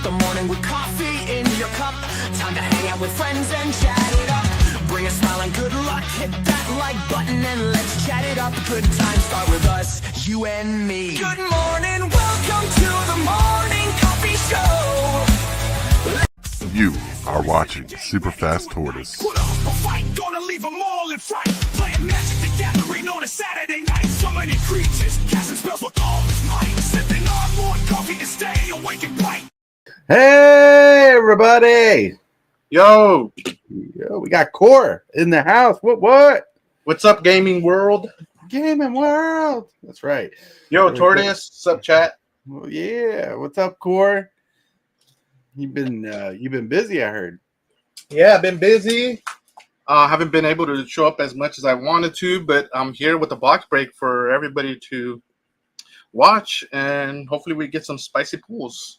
the morning with coffee in your cup. Time to hang out with friends and chat it up. Bring a smile and good luck. Hit that like button and let's chat it up. Good times start with us, you and me. Good morning, welcome to the morning coffee show. You are watching Super Fast Tortoise. Put up a fight, gonna leave them all in fright. Playing Magic the Gathering on a Saturday night. So many creatures, casting spells with all his might. Sipping on more coffee to stay awake and bright. Hey, everybody! Yo, We got Qore in the house. What? what's up, gaming world? Gaming world. That's right. Yo, Tortoise, what's up, chat? Well, yeah. What's up, Qore? You've been busy, I heard. Yeah, I've been busy. Haven't been able to show up as much as I wanted to, but I'm here with the box break for everybody to watch, and hopefully we get some spicy pools.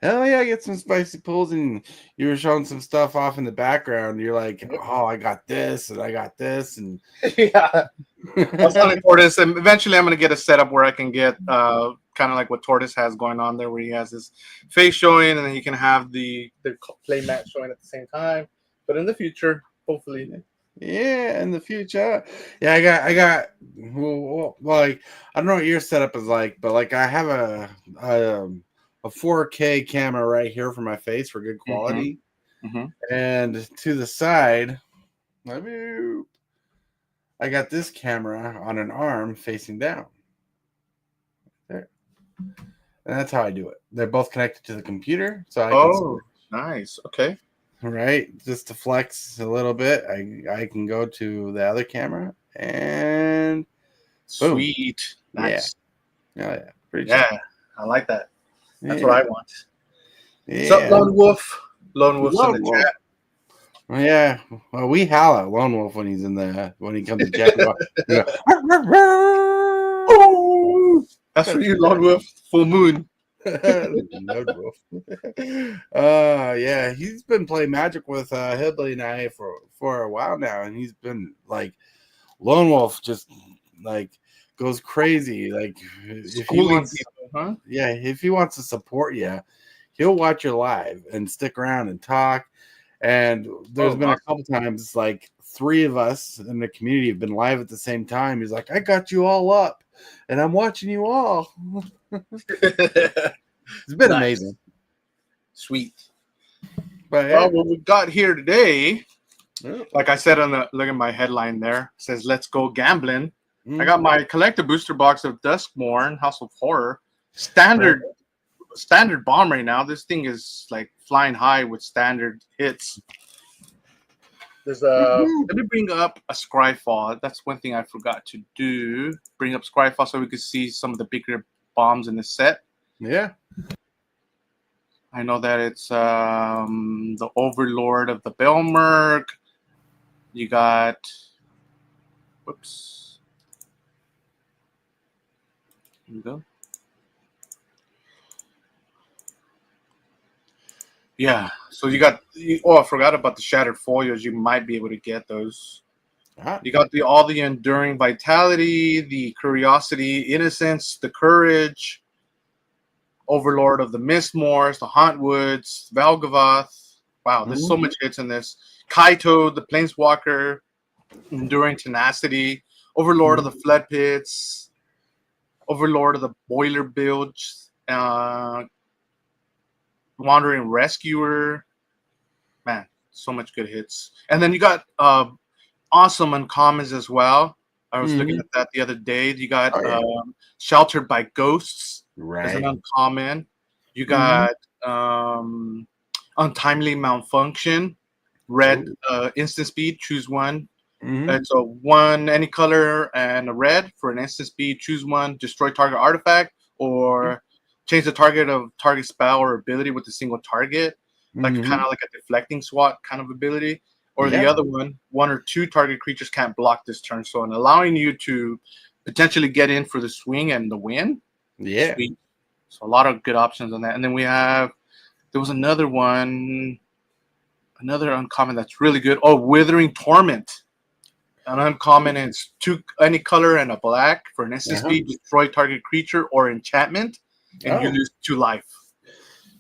Hell yeah, get some spicy pulls, and you were showing some stuff off in the background. You're like, oh, I got this, and I got this, and Yeah, I was telling Tortoise, and eventually I'm going to get a setup where I can get kind of like what Tortoise has going on there, where he has his face showing, and then he can have the play mat showing at the same time. But in the future, hopefully. yeah, in the future. Yeah, I got. Well, like, I don't know what your setup is like, but like, I have a 4K camera right here for my face for good quality, and to the side, I got this camera on an arm facing down. There, and that's how I do it. They're both connected to the computer, so I can nice. Okay. right, just to flex a little bit, I can go to the other camera and boom. Sweet. Nice. Yeah, pretty Yeah, chill. I like that. That's Yeah. what I want. Yeah. What's up, Lone Wolf? Lone Wolf's in the Wolf. chat. Well, yeah, well, we howl at Lone Wolf when he comes to check. That's for you, Lone Wolf. Full moon. Lone Wolf. Yeah, he's been playing Magic with Hillbilly and I for a while now, and he's been like, Lone Wolf just like goes crazy. Like if he wants, huh? yeah, if he wants to support you, he'll watch you live and stick around and talk. And there's been a couple times like 3 of us in the community have been live at the same time. He's like, I got you all up and I'm watching you all. It's been amazing. Sweet. But yeah. Well, what we got here today, like I said on the look at my headline there, says let's go gambling. I got my collector booster box of Duskmourn, House of Horror. Standard bomb right now. This thing is like flying high with standard hits. There's let me bring up a Scryfall. That's one thing I forgot to do. Bring up Scryfall so we could see some of the bigger bombs in the set. Yeah. I know that it's the Overlord of the Belmerg. You got whoops. Here we go. Yeah, so you got. Oh, I forgot about the Shattered Folios. You might be able to get those. You got all the Enduring Vitality, the Curiosity, Innocence, the Courage, Overlord of the Mistmoors, the Hauntwoods, Valgavoth. Wow, there's so much hits in this. Kaito, the Planeswalker, Enduring Tenacity, Overlord of the Flood Pits, Overlord of the Boiler Bilge, Wandering Rescuer. Man, so much good hits. And then you got awesome uncommons as well. I was looking at that the other day. You got Sheltered by Ghosts as an uncommon. You got Untimely Malfunction, red instant speed, choose one. It's a 1 any color and a red for an instant speed, choose one, destroy target artifact, or change the target of target spell or ability with a single target, like kind of like a deflecting SWAT kind of ability. Or the other one, 1 or 2 target creatures can't block this turn, so in allowing you to potentially get in for the swing and the win. Yeah. Sweet. So a lot of good options on that. And then there was another one, another uncommon that's really good. Oh, Withering Torment. An uncommon, and it's 2 any color and a black for an instant speed, destroy target creature or enchantment, and you lose 2 life.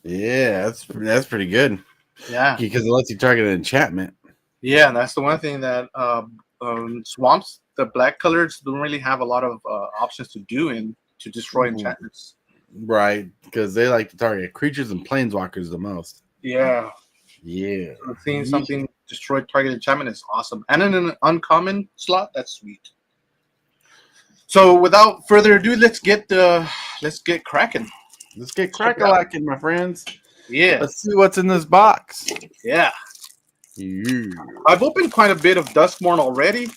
Yeah, that's pretty good. Yeah, Because it lets you target an enchantment. yeah, and that's the one thing that swamps, the black colors, don't really have a lot of options to do in to destroy enchantments. Right, because they like to target creatures and planeswalkers the most. Yeah, Yeah. so seeing something destroy target enchantment is awesome, and in an uncommon slot, that's sweet. So without further ado, let's get cracking. Let's get crack-a-lacking, my friends. Yeah, Let's see what's in this box. yeah. Yeah. I've opened quite a bit of Duskmourn already.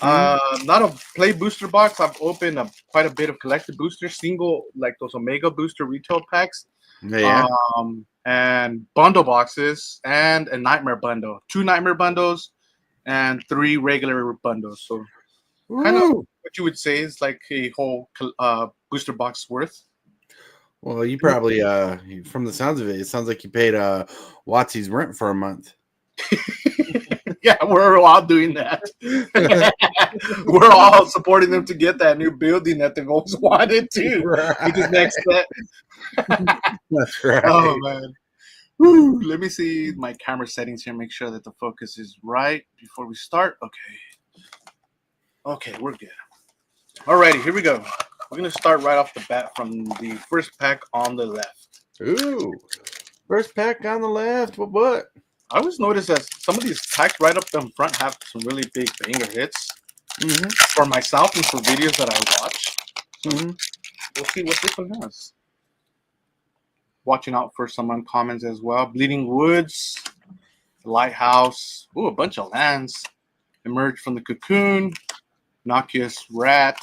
Not a play booster box. I've opened quite a bit of collected boosters, single like those Omega booster retail packs, Yeah. and bundle boxes, and a nightmare bundle, 2 nightmare bundles, and 3 regular bundles. So kind of what you would say is like a whole booster box worth. Well, you probably, from the sounds of it, it sounds like you paid Watsy's rent for a month. Yeah, we're all doing that. We're all supporting them to get that new building that they've always wanted to. Right. Because next step. That's right. Oh man. Woo. Let me see my camera settings here. Make sure that the focus is right before we start. Okay, we're good. Alrighty, here we go. We're gonna start right off the bat from the first pack on the left. Ooh. First pack on the left. What? I always notice that some of these packs right up in front have some really big banger hits for myself and for videos that I watch. We'll see what this one has. Watching out for some uncommons as well. Bleeding Woods, Lighthouse. Ooh, a bunch of lands. Emerge from the Cocoon, Innocuous Rat,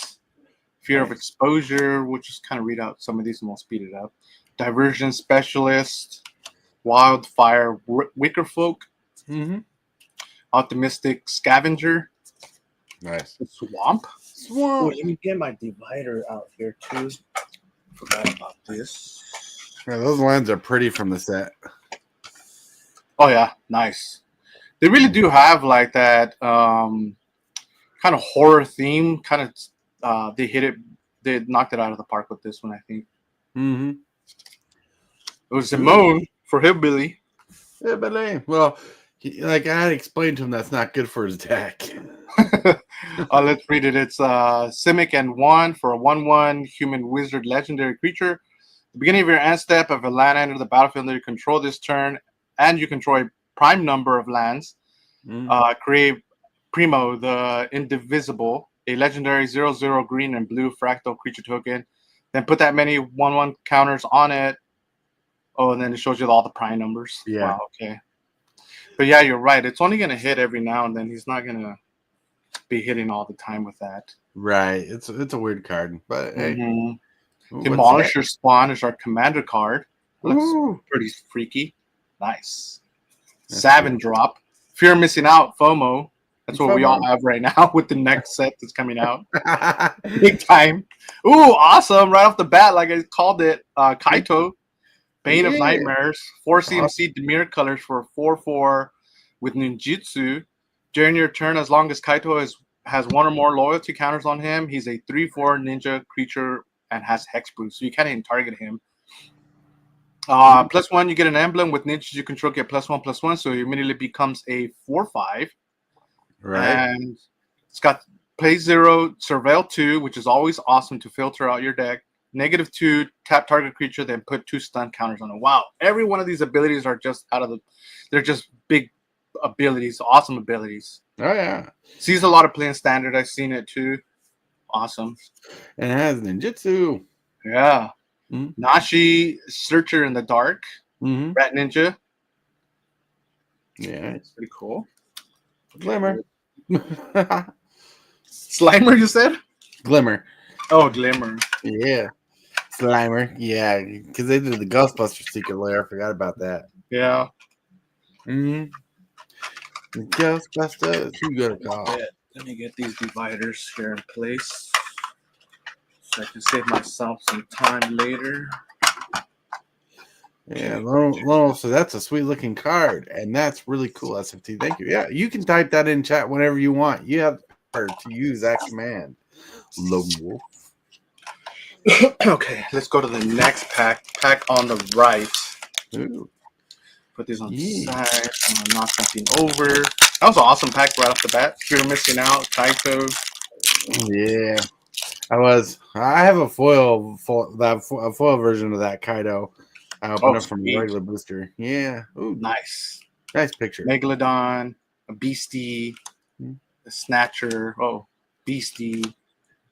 Fear of Exposure. We'll just kind of read out some of these and we'll speed it up. Diversion Specialist, Wildfire Wickerfolk, Optimistic Scavenger. Nice. Swamp. Swamp. Oh, let me get my divider out here too. Forgot about this. Yeah, those lines are pretty from the set. Oh yeah, nice. They really do have like that kind of horror theme. Kind of, they knocked it out of the park with this one, I think. It was Simone for Hillbilly. Yeah, but well, like I had explained to him, that's not good for his deck. Let's read it. It's Simic and 1 for a 1/1 human wizard legendary creature. At the beginning of your end step, if a land enters the battlefield that you control this turn, and you control a prime number of lands, create Primo, the Indivisible, a legendary 0/0 green and blue fractal creature token. Then put that many 1/1 counters on it. Oh, and then it shows you all the prime numbers. Yeah. Wow, okay. But yeah, you're right. It's only going to hit every now and then. He's not going to be hitting all the time with that. Right. It's a weird card, but hey. Demolish Your Spawn is our commander card. Looks pretty freaky. Nice. Savin Drop. Fear of Missing Out, FOMO. That's what we all have right now with the next set that's coming out. Big time. Ooh, awesome. Right off the bat, like I called it, Kaito. Bane of Nightmares. 4 CMC Demir colors for 4/4 with ninjutsu. During your turn, as long as Kaito has 1 or more loyalty counters on him, he's a 3/4 ninja creature and has Hexproof, so you can't even target him. +1, you get an emblem with ninjas you control, get +1/+1, so he immediately becomes a 4/5. Right. And it's got play 0, surveil 2, which is always awesome to filter out your deck. -2, tap target creature, then put 2 stun counters on it. Wow, every one of these abilities are just they're just big abilities, awesome abilities. Oh yeah. Sees a lot of play in standard. I've seen it too. Awesome. And it has ninjutsu. Yeah. Nashi, Searcher in the Dark, Rat Ninja. Yeah, it's pretty cool. Glimmer. Slimer, you said? Glimmer. Oh, Glimmer. Yeah. Slimer. Yeah, because they did the Ghostbusters Secret Lair. I forgot about that. Yeah. The Ghostbusters. Who you gonna call? Let me get these dividers here in place so I can save myself some time later. Yeah, Lolo, so that's a sweet looking card, and that's really cool, SFT. Thank you. Yeah, you can type that in chat whenever you want. You have the power to use that command. Lone Wolf. Okay, let's go to the next pack on the right. Ooh. Put these on the side. I'm gonna knock something over. That was an awesome pack right off the bat. You're missing out, Taito. Yeah, I have a foil version of that Kaido. I opened up from a regular booster. Yeah. Ooh, nice picture. Megalodon, a Beastie, a Snatcher. Oh, Beastie,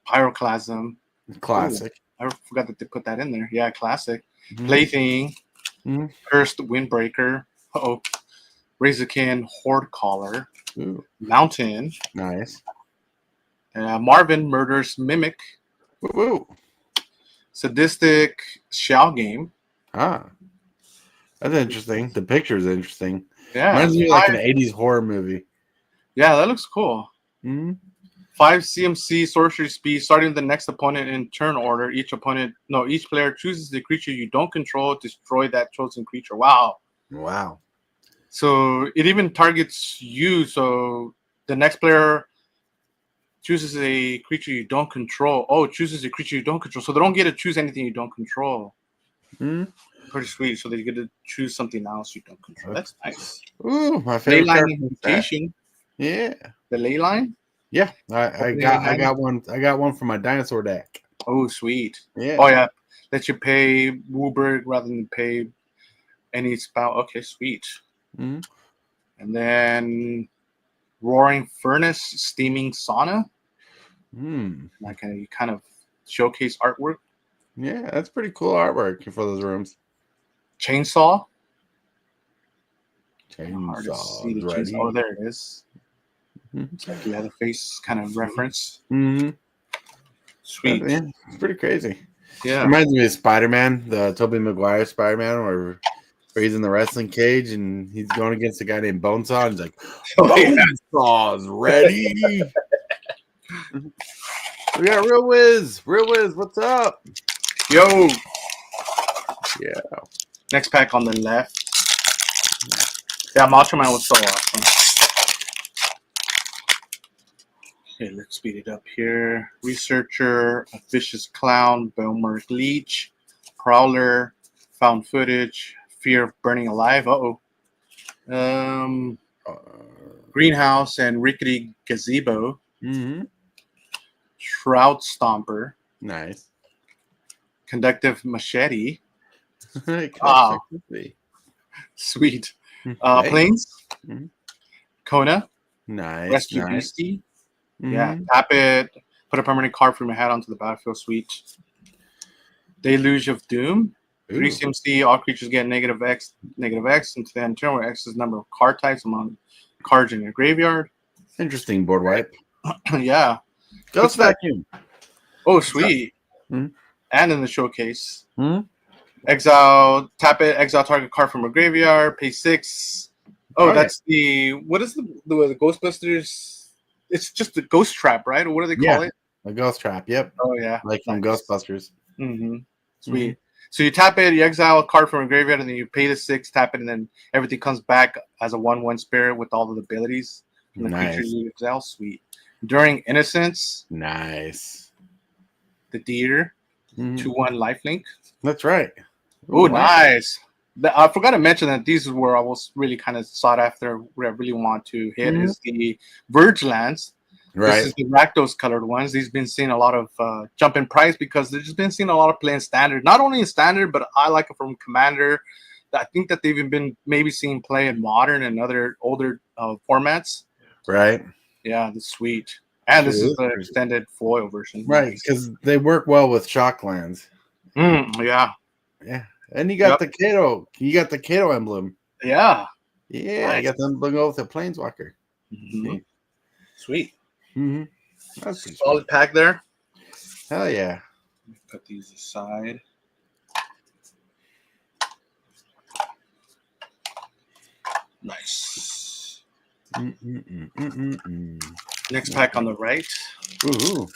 Pyroclasm. Classic. Ooh, I forgot that they put that in there. Yeah, classic. Plaything, Cursed Windbreaker. Razorkin Horde Collar. Ooh. Mountain. Nice. Marvin Murder's Mimic. Woo. Sadistic Shell Game. Ah, that's interesting. The picture is interesting. Yeah, reminds me of like an 80s horror movie. Yeah, that looks cool. 5 CMC sorcery speed, starting the next opponent in turn order. Each player chooses the creature you don't control, destroy that chosen creature. Wow. So it even targets you. So the next player chooses a creature you don't control. Chooses a creature you don't control. So they don't get to choose anything you don't control. Pretty sweet. So they get to choose something else you don't control. That's nice. Ooh, my favorite card. Invitation. Yeah. The ley line? Yeah. I got one for my dinosaur deck. Oh, sweet. Yeah. Oh yeah. Let you pay Wooburg rather than pay any spell. Okay, sweet. And then Roaring Furnace, Steaming Sauna. Like a kind of showcase artwork. Yeah, that's pretty cool artwork for those rooms. Chainsaw. Chainsaw. Oh, there it is. It's like the other face kind of reference. Sweet. Yeah, it's pretty crazy. Yeah. Reminds me of Spider-Man, the Tobey Maguire Spider-Man, where he's in the wrestling cage and he's going against a guy named Bonesaw, and he's like, Bonesaw's ready. We got Real Wiz. What's up? Yo. Yeah. Next pack on the left. Yeah, Ultraman was so awesome. Okay, let's speed it up here. Researcher, a Vicious Clown, Belmer Leech, Prowler, Found Footage, Fear of Burning Alive. Greenhouse and Rickety Gazebo. Shroud Stomper. Nice. Conductive Machete. Sweet. Planes. Kona. Nice. Rescue Beastie. Yeah, tap it. Put a permanent card from your hat onto the battlefield. Sweet. Deluge of Doom. 3 CMC. All creatures get -X until the end turn, where X is the number of card types among cards in your graveyard. Interesting board wipe. Yeah. Ghost Vacuum. Oh, sweet. And in the showcase. Exile. Tap it. Exile target card from a graveyard. Pay 6. That's the. What is the Ghostbusters? It's just the Ghost Trap, right? Or what do they call it? A Ghost Trap. Yep. Oh yeah. Like from Ghostbusters. Sweet. So you tap it, you exile a card from a graveyard, and then you pay the 6, tap it, and then everything comes back as a 1/1 spirit with all of the abilities from the creature you exile. Sweet. During Innocence. Nice. The Deer. 2/1 lifelink. That's right. Oh, nice. I forgot to mention that these were almost really kind of sought after. What I really want to hit is the Verge Lands. Right. This is the Rakdos colored ones. These been seeing a lot of jump in price because they've just been seeing a lot of play in standard. Not only in standard, but I like it from Commander. I think that they've even been maybe seeing play in Modern and other older formats. Right. Yeah, that's sweet. And this is the extended foil version. Right, because they work well with Shocklands. Yeah. Yeah. And you got the Kato. You got the Kato emblem. Yeah. Yeah. Nice. I got the emblem with the Planeswalker. Sweet. That's pretty solid pack there. Hell yeah. Let me put these aside. Nice. Next pack on the right. Ooh.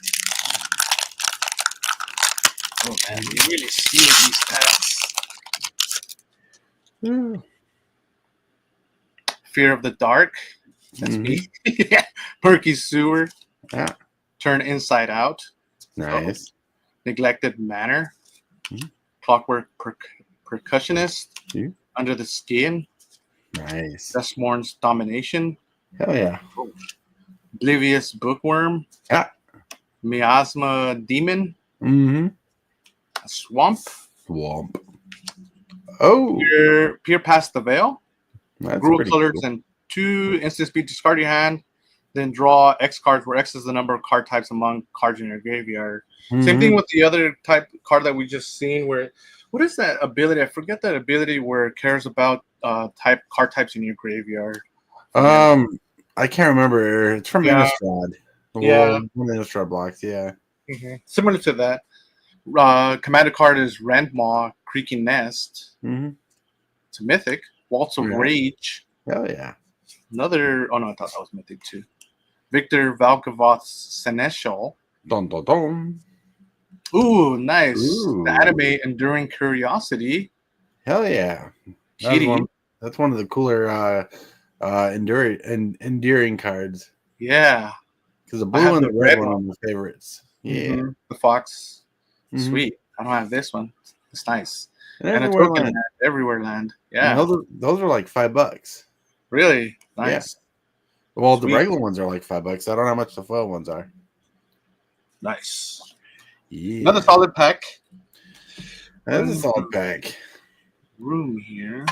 Oh man, you really see these packs. Fear of the Dark. That's me. Yeah. Murky Sewer. Yeah. Turn Inside Out. Nice. Neglected Manor. Clockwork Percussionist. Under the Skin. Nice. Duskmourn's Domination. Hell yeah. Oblivious Bookworm. Yeah. Miasma Demon. Mm-hmm. Swamp. Swamp. Oh. Peer Past the Veil. That's Gruel pretty colors cool. and 2 instant speed. Discard your hand. Then draw X cards, where X is the number of card types among cards in your graveyard. Same thing with the other type card that we just seen. Where what is that ability? I forget that ability where it cares about card types in your graveyard. I can't remember. It's from Innistrad. Yeah. One of the Innistrad blocks. Yeah. Similar to that. Commander card is Randmaw, Creaking Nest. It's a mythic. Waltz of Rage. Hell yeah. Another. Oh no, I thought that was mythic too. Victor Valkavoth's Seneschal. Dun dun dun. Ooh, nice. Ooh. The anime Enduring Curiosity. Hell yeah. That's one of the cooler enduring cards. Yeah. Because the blue and the red one are my favorites. Yeah. The Fox. Sweet. I don't have this one. It's nice. And a token land. Everywhere land. Yeah. And those are like $5. Really? Nice. Yeah. Well, the regular ones are like $5. I don't know how much the foil ones are. Nice. Yeah. Another solid pack. That's a solid pack. Room here.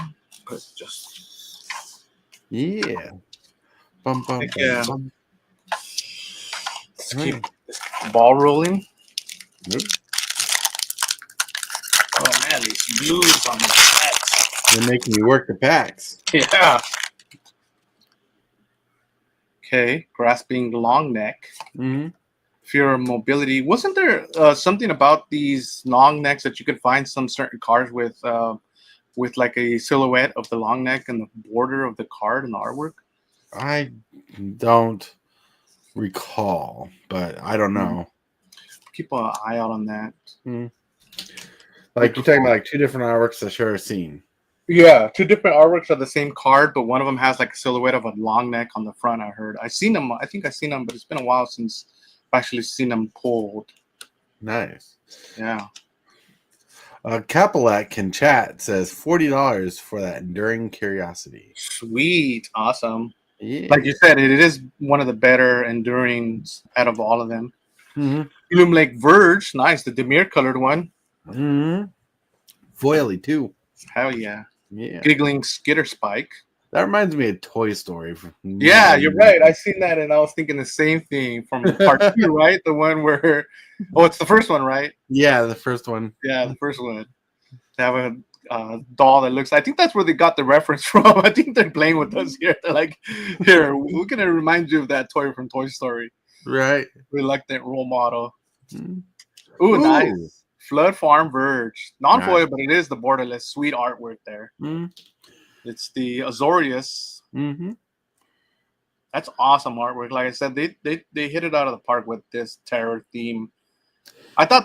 But just. Yeah. Bum, bum, Yeah. bum. Let's keep this ball rolling. Nope. Oh man, these blues on the packs. They're making you work the packs. Yeah. Okay, Grasping Long Neck. Fear of Mobility. Wasn't there something about these long necks that you could find some certain cards with like a silhouette of the long neck and the border of the card and the artwork? I don't recall, but I don't know. Keep an eye out on that. Like you're talking about like 2 different artworks I sure have seen. Yeah, 2 different artworks of the same card, but one of them has like a silhouette of a long neck on the front. I heard. I think I've seen them, but it's been a while since I've actually seen them pulled. Nice. Yeah. Capelak in chat says $40 for that Enduring Curiosity. Sweet, awesome. Yeah. Like you said, it is one of the better endurings out of all of them. Gloom Lake Verge, nice. The Demir colored one. Foily too. Hell yeah. Yeah. Giggling Skitter Spike. That reminds me of Toy Story. Yeah, you're right. I seen that and I was thinking the same thing from part 2, right? The one where, it's the first one, right? Yeah, the first one. Yeah, the first one. They have a doll that looks. I think that's where they got the reference from. I think they're playing with us here. They're like, here, we're gonna remind you of that toy from Toy Story. Right. Reluctant role model. Ooh, nice. Flood Farm Verge. Non-foil, but it is the borderless. Sweet artwork there. It's the Azorius. That's awesome artwork. Like I said, they hit it out of the park with this terror theme. I thought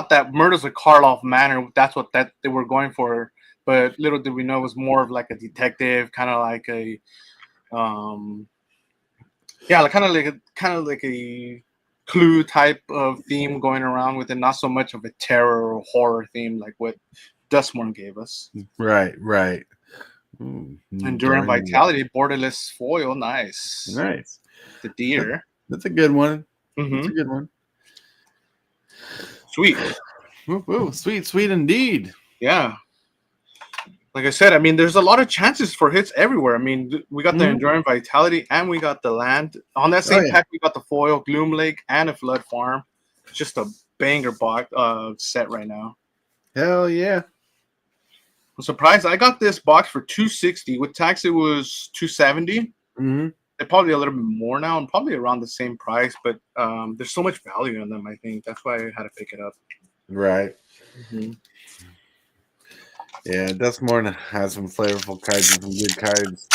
that Murders of Karloff Manor, that's what they were going for. But little did we know it was more of like a detective, kind of like a kind of like a Clue type of theme going around with it, not so much of a terror or horror theme like what Duskmourn gave us. Right. Enduring Vitality, borderless foil, nice. The deer. That's a good one. That's a good one. Sweet. Woo, sweet indeed. Yeah. Like I said, I mean, there's a lot of chances for hits everywhere. I mean, we got the Enduring Vitality and we got the land. On that same pack, we got the foil, Gloom Lake, and a Flood Farm. Just a banger box set right now. Hell yeah. I'm surprised. I got this box for $260. With tax, it was $270. They're probably a little bit more now and probably around the same price, but there's so much value in them, I think. That's why I had to pick it up. Right. Yeah, Duskmourn has some flavorful cards and some good cards.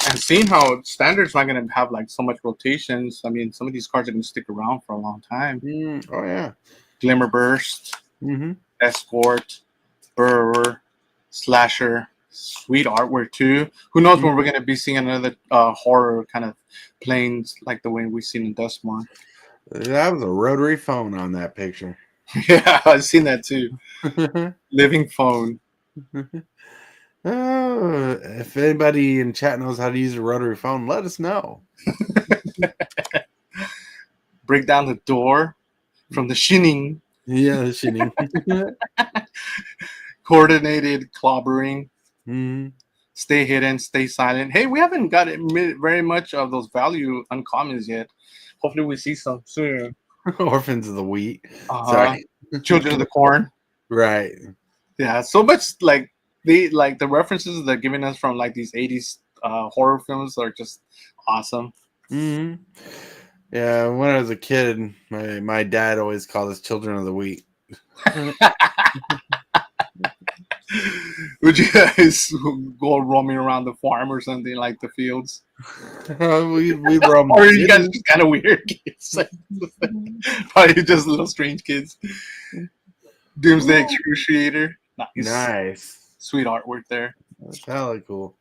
And seeing how Standard's not going to have like so much rotations, I mean, some of these cards are going to stick around for a long time. Oh, yeah. Glimmer Burst, Escort, Burrower, Slasher, sweet artwork too. Who knows when we're going to be seeing another horror kind of planes like the way we've seen in Duskmourn. That was a rotary phone on that picture. Yeah, I've seen that too. Living phone. Oh, if anybody in chat knows how to use a rotary phone, let us know. Break down the door from the shinning. Yeah, shitting. Coordinated clobbering. Mm-hmm. Stay hidden, stay silent. Hey, we haven't got very much of those value uncommons yet. Hopefully we see some soon. Orphans of the wheat. Uh-huh. Sorry. Children of the corn. Right. Yeah, so much like the references they're giving us from like these 80s horror films are just awesome. Mm-hmm. Yeah, when I was a kid, my dad always called us children of the wheat. Would you guys go roaming around the farm or something, like the fields? we roam. Or are you guys just kind of weird kids? Probably just little strange kids. Doomsday Excruciator. Nice. Sweet artwork there. That's hella cool.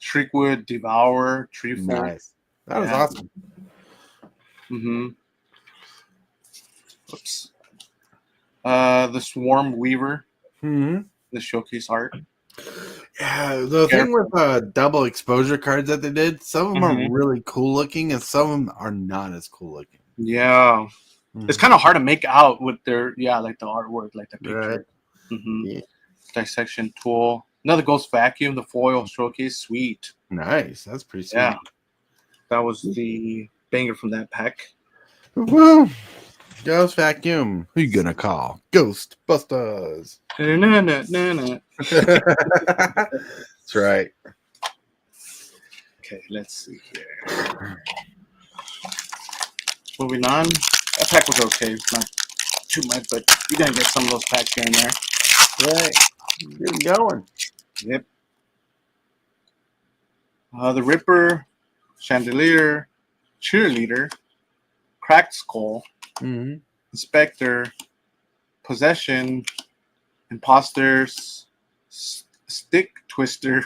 Shriekwood, Devour, Treefold. Nice. That was awesome. Mm-hmm. Oops. The Swarm Weaver. Mm-hmm. The showcase art. Yeah, the thing with double exposure cards that they did, some of them are really cool looking and some of them are not as cool looking. Yeah. It's kind of hard to make out with their, like the artwork, like the picture. Right. Yeah. Dissection tool. Another Ghost Vacuum, the foil showcase. Sweet. Nice. That's pretty sweet. Yeah. That was the banger from that pack. Well, Ghost Vacuum. Who you gonna call? Ghostbusters. That's right. Okay, let's see here. Moving on. That pack was okay. It's not too much, but you're gonna get some of those packs here and there. Right. Get going. Yep. The Ripper, Chandelier, Cheerleader, Cracked Skull, Inspector, Possession, Imposters, Stick Twister,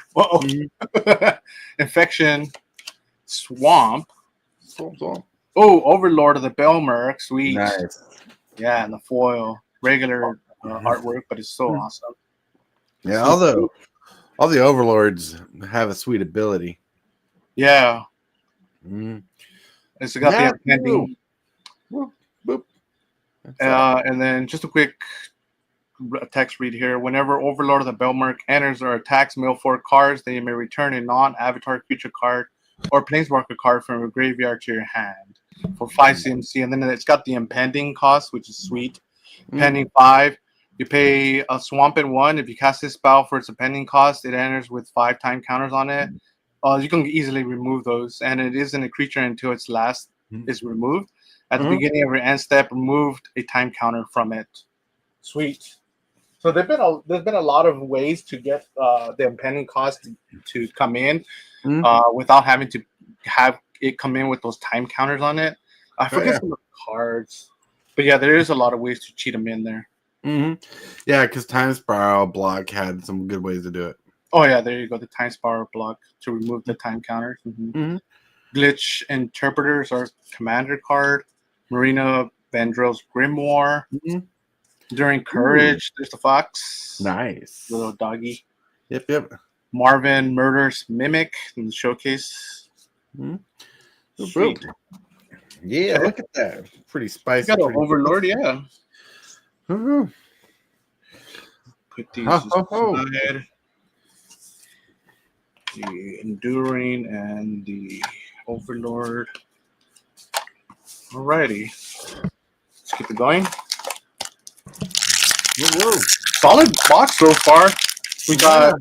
Infection, Swamp. Oh, Overlord of the Belmerk, sweet. Nice. Yeah, and the foil, regular artwork, but it's so awesome. Yeah, although all the overlords have a sweet ability. Yeah. It's got the pending. Boop, boop. And then just a quick text read here. Whenever Overlord of the Belmerk enters or attacks mill 4 cards, they may return a non-avatar creature card or planeswalker card from a graveyard to your hand for 5 CMC. And then it's got the impending cost, which is sweet. Pending 5. You pay a swamp in 1. If you cast this spell for its impending cost, it enters with 5 time counters on it. You can easily remove those, and it isn't a creature until its last is removed. At the beginning of your end step, removed a time counter from it. Sweet. So there's been a lot of ways to get the impending cost to come in without having to have it come in with those time counters on it. I forget some of the cards, but yeah, there is a lot of ways to cheat them in there. Yeah, because Time Spiral block had some good ways to do it. Oh yeah, there you go. The Time Spiral block to remove the time counters. Glitch Interpreters are commander card. Marina Vandrell's Grimoire. During Courage, there's the fox. Nice. Little doggy. Yep. Marvin Murder's Mimic in the showcase. Sweet. Yeah, look at that. Pretty spicy. Got an Overlord, yeah. Put these aside. The Enduring and the Overlord. Alrighty. Let's keep it going. Solid box so far. We got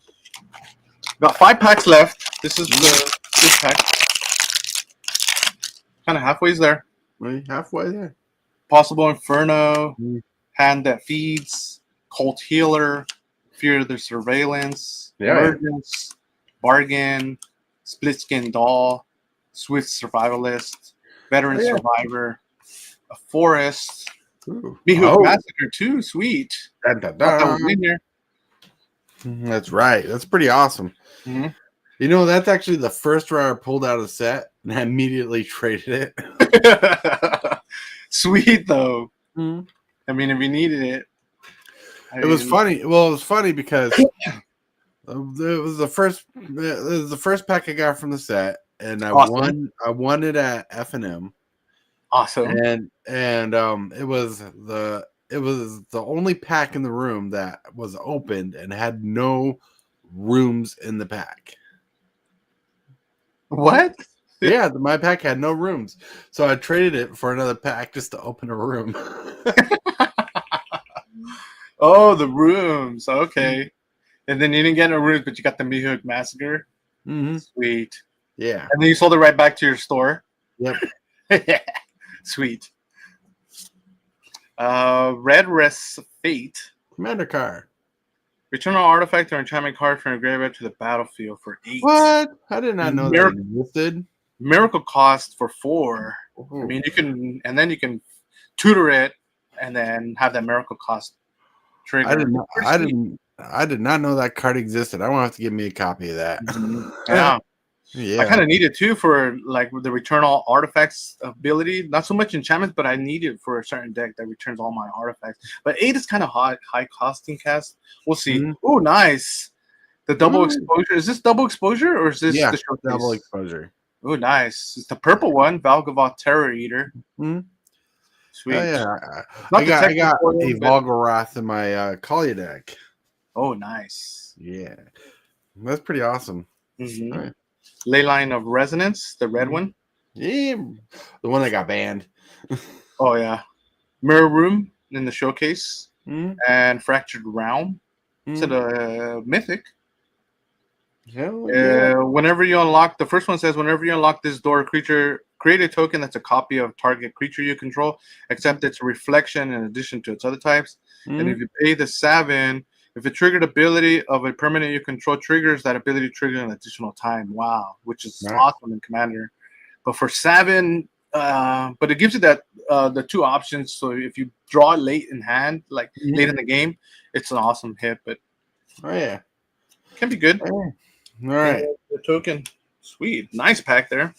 5 packs left. This is this pack. Kind of halfway there. Halfway there. Possible Inferno, Hand That Feeds, Cult Healer, Fear the Surveillance, Emergence, Bargain, Split Skin Doll, Swift Survivalist, Veteran Survivor, a Forest, Behook Massacre too. Sweet. That was in here. That's right. That's pretty awesome. You know, that's actually the first rare I pulled out of the set, and I immediately traded it. Sweet though. I mean, if you needed it. It was funny. Well, it was funny because it was the first pack I got from the set, and I won it at F&M. Awesome. And it was the only pack in the room that was opened and had no rooms in the pack. What? Yeah, my pack had no rooms, so I traded it for another pack just to open a room. Oh, the rooms. Okay. And then you didn't get no rooms, but you got the Mihawk Massacre. Mm-hmm. Sweet. Yeah. And then you sold it right back to your store. Yep. Sweet. Red Rest Fate. Commander card. Return an artifact or enchantment card from your graveyard to the battlefield for 8. What? I did not know that existed. Miracle cost for 4. Ooh. I mean, you can tutor it and then have that miracle cost trigger. I did not know that card existed. I want to have to give me a copy of that. Yeah. Yeah. I kind of need it too for like the return all artifacts ability. Not so much enchantments, but I need it for a certain deck that returns all my artifacts. But 8 is kind of high costing cast. We'll see. Mm-hmm. Oh, nice. The double exposure. Is this double exposure or is this the showcase? Double exposure? Oh, nice. It's the purple one, Valgavoth Terror Eater. Mm-hmm. Sweet. Oh, yeah. I got a Volgaroth in my Kalia deck. Oh, nice. Yeah. That's pretty awesome. Mm-hmm. Right. Leyline of Resonance, the red one. Yeah. The one that got banned. Oh, yeah. Mirror Room in the showcase. Mm-hmm. And Fractured Realm. Mm-hmm. To the Mythic. Hell yeah. Whenever you unlock, the first one says, whenever you unlock this door, creature, create a token that's a copy of target creature you control, except it's a reflection in addition to its other types. Mm-hmm. And if you pay the 7, if a triggered ability of a permanent you control triggers, that ability triggers an additional time. Wow, which is awesome in Commander. But for 7, but it gives you that the 2 options. So if you draw it late in hand, like late in the game, it's an awesome hit. But oh yeah, can be good. All right, the token, sweet, nice pack there.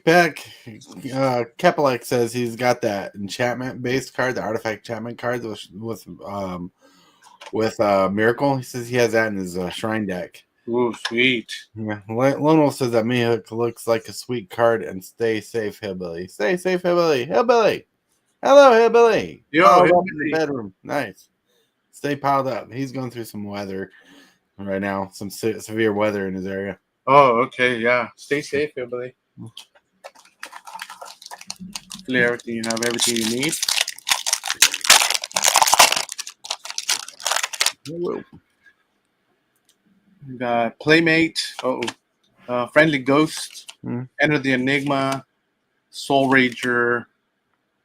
Pack. Kepelek says he's got that enchantment based card, the artifact enchantment card with Miracle. He says he has that in his shrine deck. Ooh, sweet. Yeah. Lone Wolf says that Mihawk looks like a sweet card, and stay safe, Hillbilly. Stay safe, Hillbilly. Hillbilly. Hello, Hillbilly. Yo, in the bedroom. Nice. Stay piled up. He's going through some weather right now, some severe weather in his area. Oh, okay, yeah. Stay safe, Hillbilly. Hopefully everything you have everything you need. Whoa. We got Playmate. Friendly Ghost. Enter the Enigma. Soul Rager.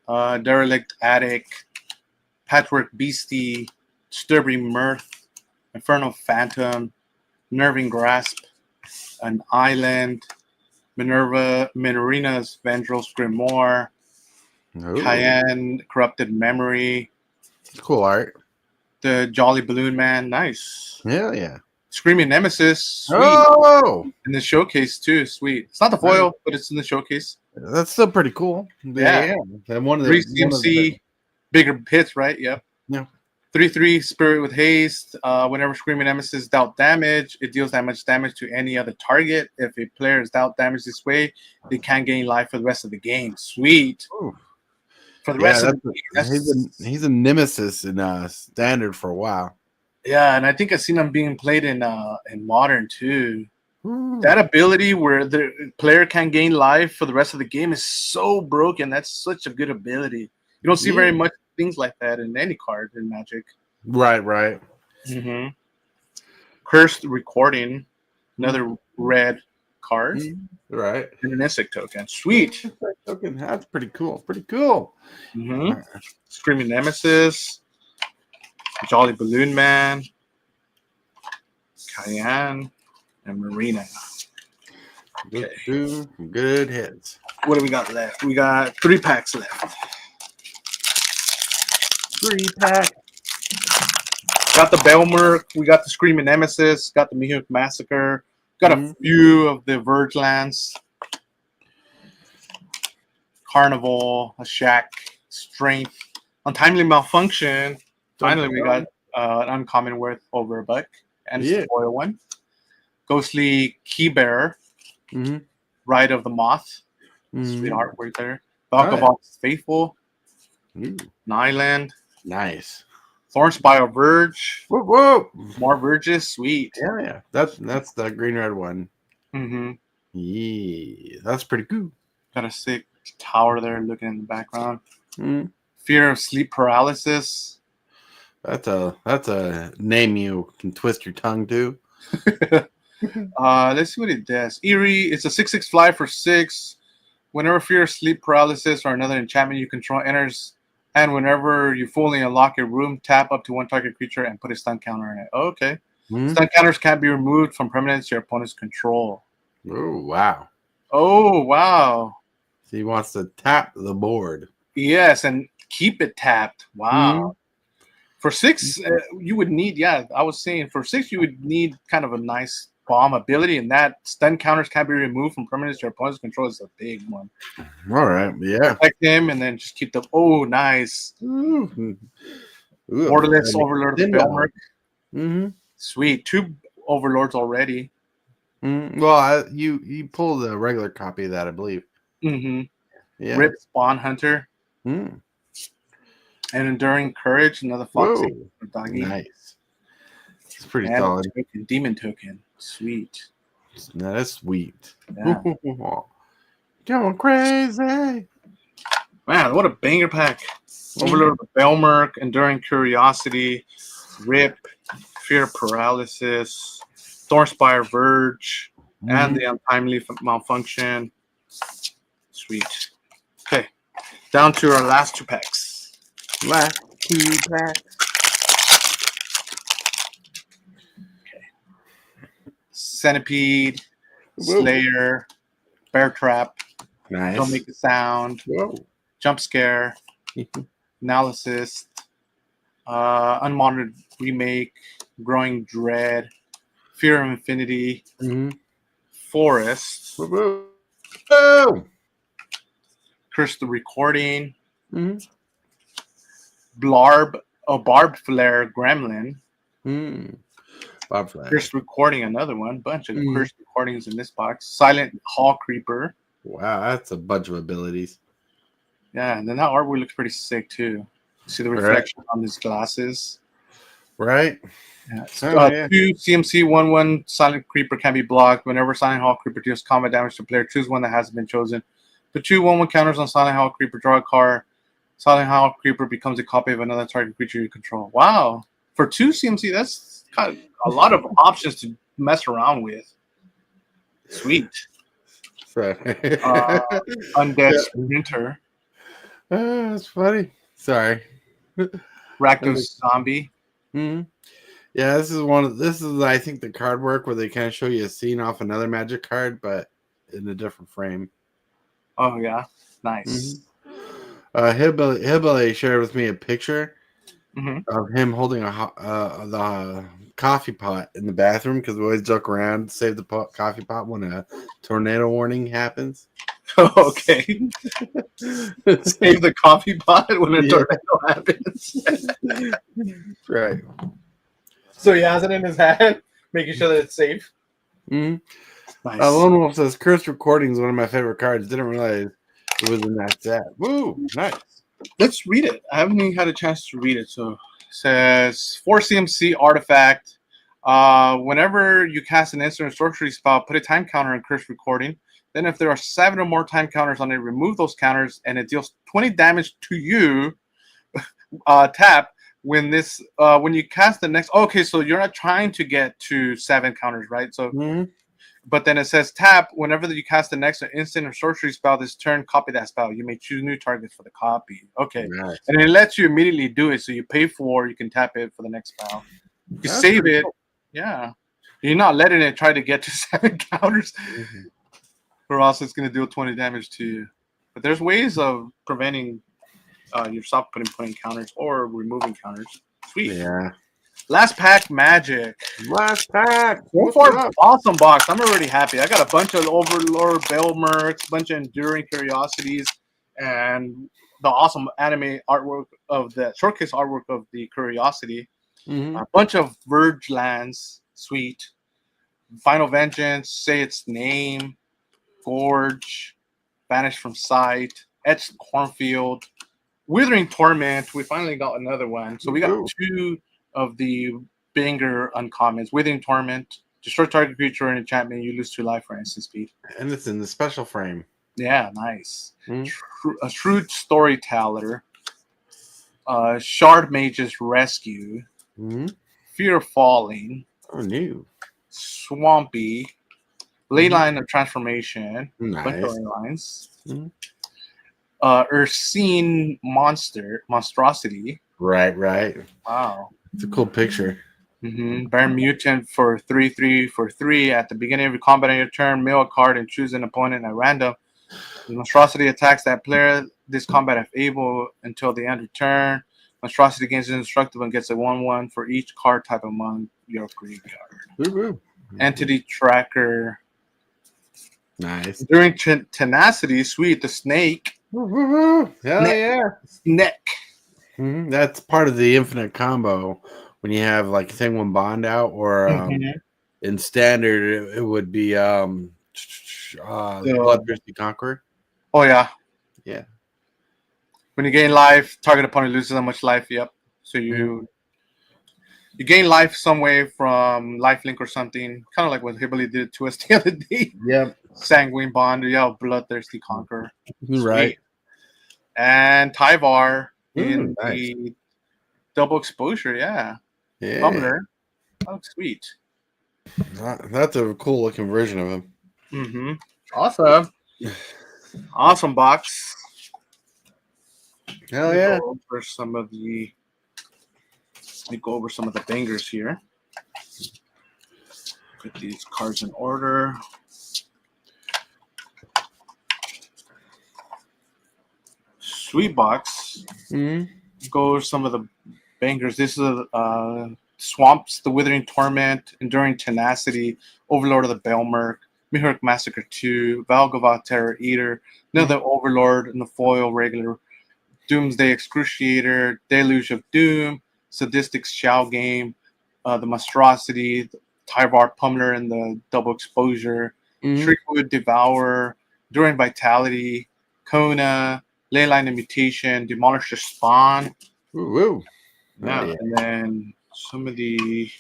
Derelict Attic. Patchwork Beastie. Disturbing Mirth. Infernal Phantom. Nerving Grasp. An Island. Minerina's Vendrill's Grimoire. Cayenne Corrupted Memory. Cool art. The Jolly Balloon Man, nice. Hell yeah. Screaming Nemesis, sweet. Oh, in the showcase too, sweet. It's not the foil, but it's in the showcase. That's still pretty cool. Yeah. And one of the 3 CMC, bigger hits, right? Yep. Yeah. 3/3 Spirit with Haste. Whenever Screaming Nemesis dealt damage, it deals that much damage to any other target. If a player is dealt damage this way, they can't gain life for the rest of the game. Sweet. Ooh. For the rest of the game, he's a nemesis in standard for a while. Yeah, and I think I've seen him being played in modern too. That ability where the player can gain life for the rest of the game is so broken. That's such a good ability. You don't see very much things like that in any card in Magic. Right. Mm-hmm. Cursed Recording, another red card. Right. And an insect token. Sweet. Token. That's pretty cool. Pretty cool. Mm-hmm. Screaming Nemesis. Jolly Balloon Man. Cayenne. And Marina. Okay. Good hits. What do we got left? We got 3 packs left. 3-pack. Got the Belmer. We got the Screaming Nemesis. Got the Mihawk Massacre. Got a few of the Verge lands. Carnival, a Shack, Strength, Untimely Malfunction. Finally, we got an uncommon worth over $1, and it's Yeah. the foil one. Ghostly Key Bearer, Mm-hmm. Ride of the Moth, sweet artwork there. Valkavox Faithful, an island. Nice. Thornspire Verge, Whoa, whoa. more Verges, sweet. Yeah. That's the green red one. Mm-hmm. Yeah, that's pretty cool. Got a sick tower there looking in the background. Mm. Fear of Sleep Paralysis. That's a name you can twist your tongue to. Let's see what it does. Eerie, it's a 6/6 fly for 6. Whenever Fear of Sleep Paralysis or another enchantment you control enters, and whenever you fully unlock a room, tap up to one target creature and put a stun counter in it. Oh, okay. Mm. Stun counters can't be removed from permanents your opponent's control. Oh, wow. Oh, wow. So he wants to tap the board. Yes, and keep it tapped. Wow. For 6, you would need, I was saying, for 6, you would need kind of a nice bomb ability, and that stun counters can't be removed from permanents your opponent's control is a big one. All right, yeah. Protect him, and then just keep the, oh, nice. Ooh. Borderless Overlord of the Belmurk. Mm-hmm. Sweet. 2 Overlords already. Mm-hmm. Well, you pulled a regular copy of that, I believe. Mm-hmm. Yeah. Rip Spawn Hunter. Mm. And Enduring Courage, another Fox doggy. Nice. It's pretty And solid. Demon Token. Sweet. No, that's sweet. Yeah. Going crazy. Man, what a banger pack. Overlord of the Belmurk, Enduring Curiosity, Rip, Fear Paralysis, Thornspire Verge, and the Untimely Malfunction. Sweet. Okay. Down to our last 2 packs. Last 2 packs. Centipede, Slayer, Bear Trap, Nice. Don't Make a Sound, Jump Scare, Analysis, Unmonitored Remake, Growing Dread, Fear of Infinity, Forest, Curse the Recording, Barbed Flare Gremlin, Cursed Recording, another one. Bunch of cursed recordings in this box. Silent Hall Creeper. Wow, that's a bunch of abilities. Yeah, and then that artwork looks pretty sick too. See the reflection on his glasses. Right? Yeah. 2 CMC 1/1 Silent Creeper can be blocked. Whenever Silent Hall Creeper deals combat damage to player, choose one that hasn't been chosen. The 2 1/1 counters on Silent Hall Creeper, draw a card. Silent Hall Creeper becomes a copy of another target creature you control. Wow. For 2 CMC, that's kind of a lot of options to mess around with. Sweet. Undead Sprinter. That's funny. Sorry. Rakdos Zombie. Yeah, this is I think the card work where they kind of show you a scene off another Magic card, but in a different frame. Oh yeah, nice. Hillbilly shared with me a picture of him holding the coffee pot in the bathroom because we always joke around, save the coffee pot when a tornado warning happens. Okay. Save the coffee pot when a tornado happens. Right. So he has it in his hand, making sure that it's safe. Nice. Lone Wolf says, Cursed Recording is one of my favorite cards. Didn't realize it was in that set. Woo, nice. Let's read it. I haven't even had a chance to read it. So it says 4 CMC artifact. Whenever you cast an instant or sorcery spell, put a time counter on Cursed Recording. Then if there are 7 or more time counters on it, remove those counters and it deals 20 damage to you. Tap when you cast the next. Okay, so you're not trying to get to 7 counters, right? So but then it says tap whenever you cast the next instant or sorcery spell this turn, copy that spell. You may choose new targets for the copy. Okay. Nice. And it lets you immediately do it. So you pay you can tap it for the next spell. You save it. Cool. Yeah. You're not letting it try to get to 7 counters. Or else it's going to deal 20 damage to you. But there's ways of preventing yourself putting counters or removing counters. Sweet. Yeah. Last pack Magic. Last pack. So far, awesome box. I'm already happy. I got a bunch of Overlord Belmurks, a bunch of Enduring Curiosities, and the awesome anime artwork of the showcase artwork of the Curiosity. Mhm. A bunch of Verge lands, sweet. Final Vengeance, say its name. Gorge, Vanish from Sight, Etched Cornfield, Withering Torment. We finally got another one. So we got Ooh. 2 of the banger uncommons. Withering Torment, destroy target creature and enchantment. You lose 2 life for instant speed. And it's in the special frame. Yeah, nice. Mhm. A Shrewd Storyteller, Shard Mage's Rescue, Mhm. Fear of Falling, Oh, new. Swampy, Leyline of Transformation, bunch of Nice. ley lines. Mhm. Ursine Monstrosity. Right. Wow. It's a cool picture. Burn Mutant for 3/3 at the beginning of your combat on your turn. Mill a card and choose an opponent at random. The Monstrosity attacks that player this combat if able until the end of turn. Monstrosity gains indestructible and gets a 1/1 for each card type among your graveyard. Woo-woo. Entity Tracker. Nice. During Tenacity, sweet, the snake. Woo-woo. Hell yeah. Neck. That's part of the infinite combo. When you have like Thingwin Bond out, or in standard, it would be Bloodthirsty Conqueror. Oh, yeah. Yeah. When you gain life, target opponent loses how much life. Yep. So you gain life some way from lifelink or something, kind of like what Hibali did to us the other day. Yep. Sanguine Bond, yeah, Bloodthirsty Conqueror. Right. And Tyvar in nice. the double exposure, yeah. Yeah. Pummeler. Oh, sweet. That's a cool looking version of him. Awesome. Awesome box. Hell yeah. Let me go over some of the bangers here. Put these cards in order. Sweet box. Go over some of the bangers. This is Swamps, the Withering Torment, Enduring Tenacity, Overlord of the Belmerk, Mihurk Massacre 2, Valgavoth Terror Eater, another Overlord in the foil regular, Doomsday Excruciator, Deluge of Doom, Sadistic Shao Game, the Monstrosity, the Tyvar Pummeler in the double exposure, Shriekwood Devourer, Enduring Vitality, Kona, Leyline of Mutation, Demolisher Spawn. Woo. Yeah, and then some of the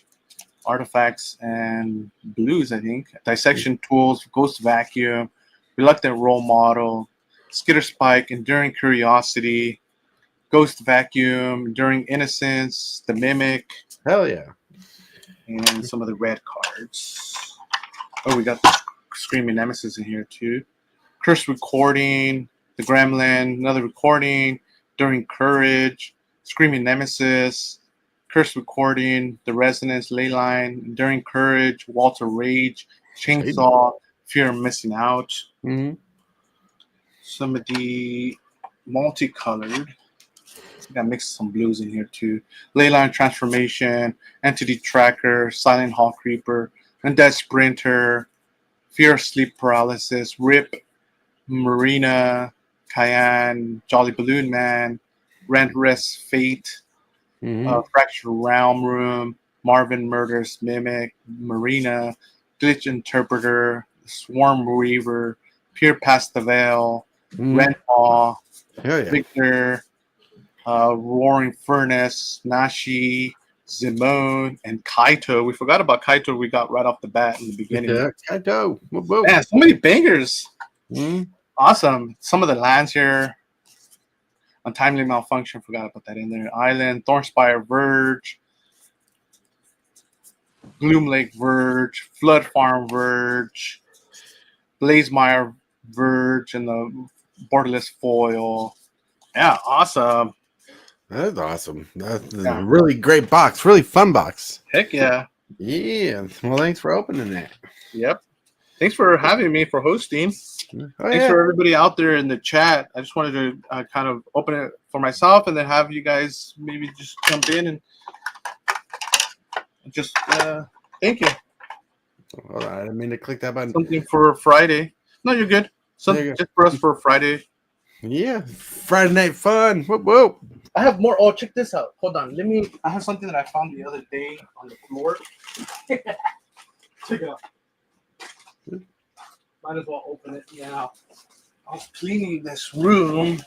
artifacts and blues, I think. Dissection Tools, Ghost Vacuum, Reluctant Role Model, Skitter Spike, Enduring Curiosity, Ghost Vacuum, Enduring Innocence, The Mimic. Hell yeah. And some of the red cards. Oh, we got the Screaming Nemesis in here too. Curse Recording, The Gremlin, another recording, Enduring Courage, Screaming Nemesis, Curse Recording, The Resonance, Leyline, Enduring Courage, Walter Rage, Chainsaw, Fear of Missing Out. Some of the multicolored. I got mixed some blues in here too. Leyline Transformation, Entity Tracker, Silent Hall Creeper, Undead Sprinter, Fear of Sleep Paralysis, Rip, Marina, Cayenne, Jolly Balloon Man, Rent Rest Fate, Fractured Realm Room, Marvin Murders Mimic, Marina, Glitch Interpreter, Swarm Reaver, Peer Past the Veil, Renpaw, Victor, Roaring Furnace, Nashi, Zimone, and Kaito. We forgot about Kaito. We got right off the bat in the beginning. Yeah, Kaito. Man, so many bangers. Awesome. Some of the lands here. Untimely Malfunction. Forgot to put that in there. Island, Thornspire Verge, Gloom Lake Verge, Flood Farm Verge, Blazemire Verge, and the Borderless Foil. Yeah, awesome. That's awesome. That's a really great box. Really fun box. Heck yeah. Yeah. Well, thanks for opening that. Yep. Thanks for having me, for hosting. Thanks for everybody out there in the chat. I just wanted to kind of open it for myself and then have you guys maybe just jump in and just thank you. All right. I didn't mean to click that button. Something for Friday. No, you're good. Something just for us for Friday. Yeah. Friday night fun. Whoop, whoop. I have more. Oh, check this out. Hold on. I have something that I found the other day on the floor. Check it out. Might as well open it now. I was cleaning this room,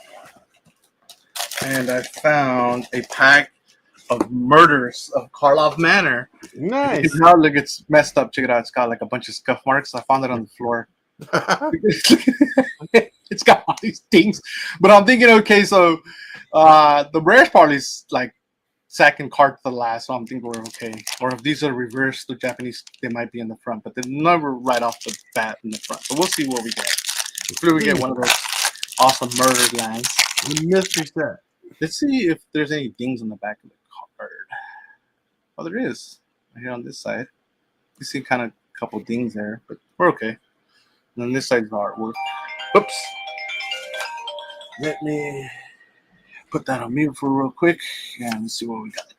and I found a pack of Murders of Karlov Manor. Nice. Now look, it's messed up. Check it out. It's got like a bunch of scuff marks. I found it on the floor. It's got all these things, but I'm thinking, okay, so the rarest part is like second card to the last, so I'm thinking we're okay. Or if these are reversed, the Japanese, they might be in the front, but they're never right off the bat in the front. So we'll see what we get. Hopefully we get one of those awesome murdered lands. The mystery set. Let's see if there's any dings on the back of the card. Oh, there is. Right here on this side. You see kind of a couple dings there, but we're okay. And then this side's the artwork. Oops. Let me put that on mute for real quick. And let's see what we got.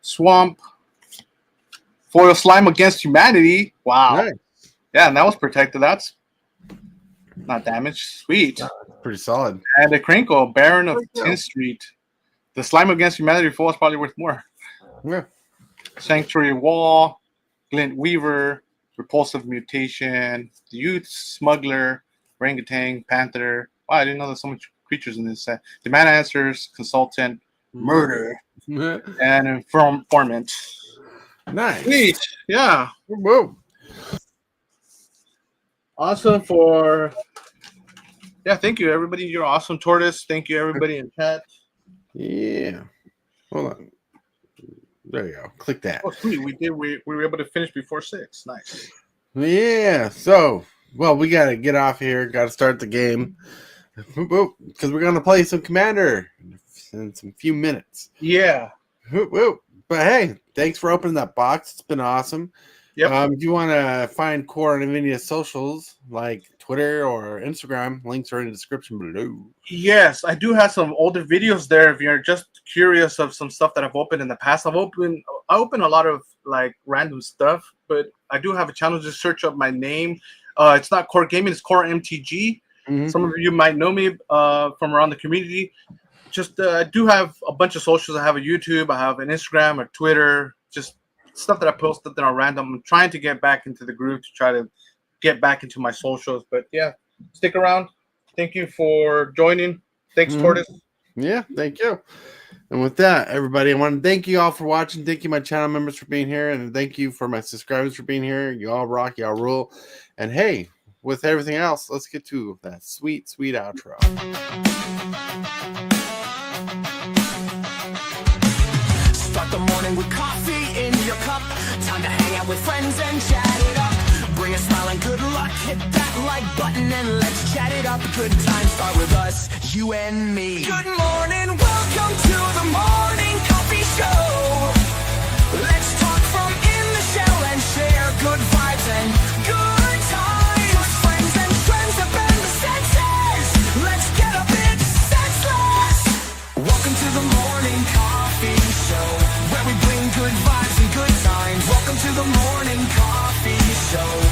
Swamp. Foil Slime Against Humanity. Wow. Nice. Yeah, and that was protected. That's not damaged. Sweet. Pretty solid. And a Crinkle, Baron of 10th Street. The Slime Against Humanity foil is probably worth more. Yeah. Sanctuary Wall, Glint Weaver, Repulsive Mutation, Youth Smuggler, Orangutan, Panther. Wow, I didn't know there's so much creatures in this set. Demand Answers, Consultant, Murder, and Informant. Nice. Sweet. Yeah. Whoa. Awesome for... Yeah, thank you, everybody. You're awesome, Tortoise. Thank you, everybody in chat. Yeah. Hold on. There you go. Click that. Oh, sweet. We were able to finish before 6. Nice. Yeah. So, well, we got to get off here. Got to start the game. Because we're going to play some Commander in some few minutes. Yeah. But hey, thanks for opening that box. It's been awesome. Yep. If you want to find Qore and Nvidia's socials, like Twitter or Instagram, links are in the description below. Yes, I do have some older videos there. If you're just curious of some stuff that I've opened in the past, I open a lot of like random stuff, but I do have a channel. Just search up my name. It's not Qore Gaming, it's Qoremtg. Mm-hmm. Some of you might know me from around the community. Just I do have a bunch of socials. I have a YouTube, I have an Instagram, a Twitter, just stuff that I posted that are random. I'm trying to get back into the group to try to get back into my socials. But yeah, stick around. Thank you for joining. Thanks, Tortoise. Yeah, thank you. And with that, everybody, I want to thank you all for watching. Thank you, my channel members, for being here. And thank you for my subscribers for being here. You all rock, y'all rule. And hey, with everything else, let's get to that sweet, sweet outro. Start the morning with coffee in your cup. Time to hang out with friends and chat it up. Bring a smile and good luck. Hit that like button and let's chat it up. Good times start with us, you and me. Good morning, welcome to the morning coffee show. Let's talk from in the shell and share good vibes and good times. Friends and friends have been the senses. Let's get a bit senseless. Welcome to the morning coffee show, where we bring good vibes and good times. Welcome to the morning coffee show.